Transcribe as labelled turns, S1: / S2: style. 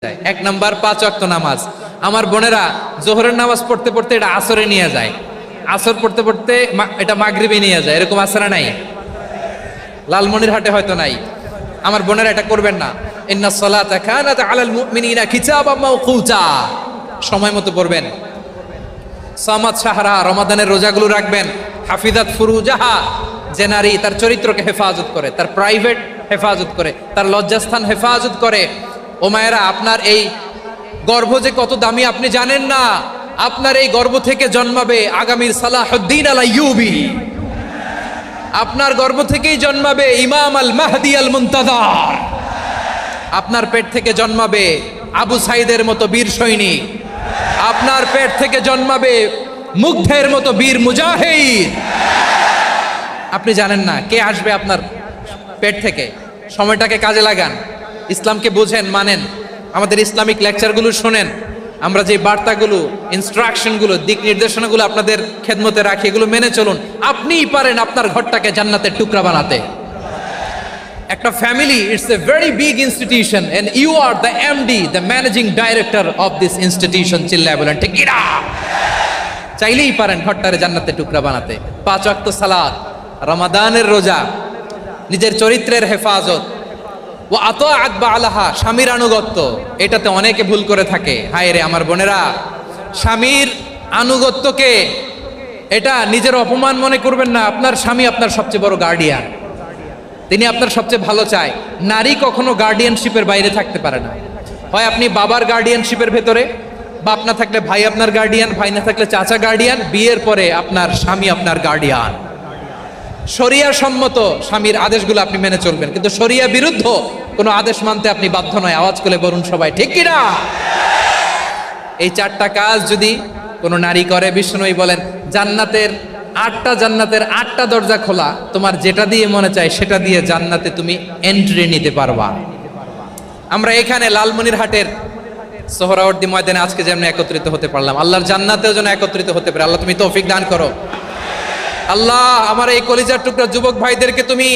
S1: এক নাম্বার 5 ওয়াক্ত নামাজ। আমার বোনেরা জোহরের নামাজ পড়তে পড়তে এটা আসরে নিয়ে যায়, আসর পড়তে পড়তে এটা মাগরিবে নিয়ে যায়, এরকম আসরা নাই? লালমনিরহাটে হয়তো নাই। আমার বোনেরা এটা করবেন না। ইন্নাস সালাতা কানাত আলাল মুমিনিনা কিতাবাম মাওকুতা, সময় মতো পড়বেন। সামাত শাহরা, রমাদানের রোজাগুলো রাখবেন। হাফিজাত ফুরুজাহা, যে নারী তার চরিত্রকে হেফাজত করে, তার প্রাইভেট হেফাজত করে, তার লজ্জাস্থান হেফাজত করে। ও মায়েরা, আপনার এই গর্ভ যে কত দামি আপনি জানেন না। আপনার এই গর্ভ থেকে জন্মাবে আগামীর সালাহুদ্দিন আল আইয়ুবী। আপনার গর্ভ থেকেই জন্মাবে ইমাম আল মাহদি আল মুনতাজার। আপনার পেট থেকে জন্মাবে আবু সাইদের মতো বীর সৈনিক। আপনার পেট থেকে জন্মাবে মুগ্ধের মতো বীর মুজাহিদ। আপনি জানেন না কে আসবে আপনার পেট থেকে। সময়টাকে কাজে লাগান, ইসলামকে বুঝেন, মানেন, আমাদের ইসলামিক লেকচারগুলো শোনেন। আমরা যে বার্তাগুলো, ইনস্ট্রাকশনগুলো, দিক নির্দেশনাগুলো আপনাদের খেদমতে রাখি, এগুলো মেনে চলুন। আপনিই পারেন আপনার ঘরটাকে জান্নাতের টুকরা বানাতে। একটা family, it's a very big institution and you are the MD, the managing director of this institution. চিল্লায় বলেন ঠিক কিনা? চাইলেই পারেন ঘরটারে জান্নাতের টুকরা বানাতে। 5 ওয়াক্ত সালাত, রমাদানের রোজা, নিজের চরিত্রের হেফাজত, ও আতাআত বালাহা, স্বামীর আনুগত্য। এটাতে অনেকে ভুল করে থাকে। হায় রে আমার বোনেরা, স্বামীর আনুগত্যকে এটা নিজের অপমান মনে করবেন না। আপনার স্বামী আপনার সবচেয়ে বড় গার্ডিয়ান, তিনি আপনার সবচেয়ে ভালো চায়। নারী কখনো গার্ডিয়ানশিপের বাইরে থাকতে পারে না। হয় আপনি বাবার গার্ডিয়ানশিপের ভেতরে, বাপ না থাকলে ভাই আপনার গার্ডিয়ান, ভাই না থাকলে চাচা গার্ডিয়ান, বিয়ের পরে আপনার স্বামী আপনার গার্ডিয়ান। শরিয়া সম্মত স্বামীর আদেশগুলো আপনি মেনে চলবেন, কিন্তু শরিয়া বিরুদ্ধ কোনো আদেশ মানতে আপনি বাধ্য নয়। আওয়াজ করে বলুন সবাই ঠিক কিনা? এই 4টা কাজ যদি কোনো নারী করে, বিষ্ণুই বলেন জান্নাতের 8টা দরজা খোলা, তোমার যেটা দিয়ে মনে চায় সেটা দিয়ে জান্নাতে তুমি এন্ট্রি নিতে পারবা। আমরা এখানে লালমনিরহাটের সোহরাওয়ার্দী ময়দানে আজকে যেমন একত্রিত হতে পারলাম, আল্লাহর জান্নাতেও যেন একত্রিত হতে পারে। আল্লাহ তুমি তৌফিক দান করো। আল্লাহ আমার এই কলিজার টুকরা যুবক ভাইদেরকে তুমি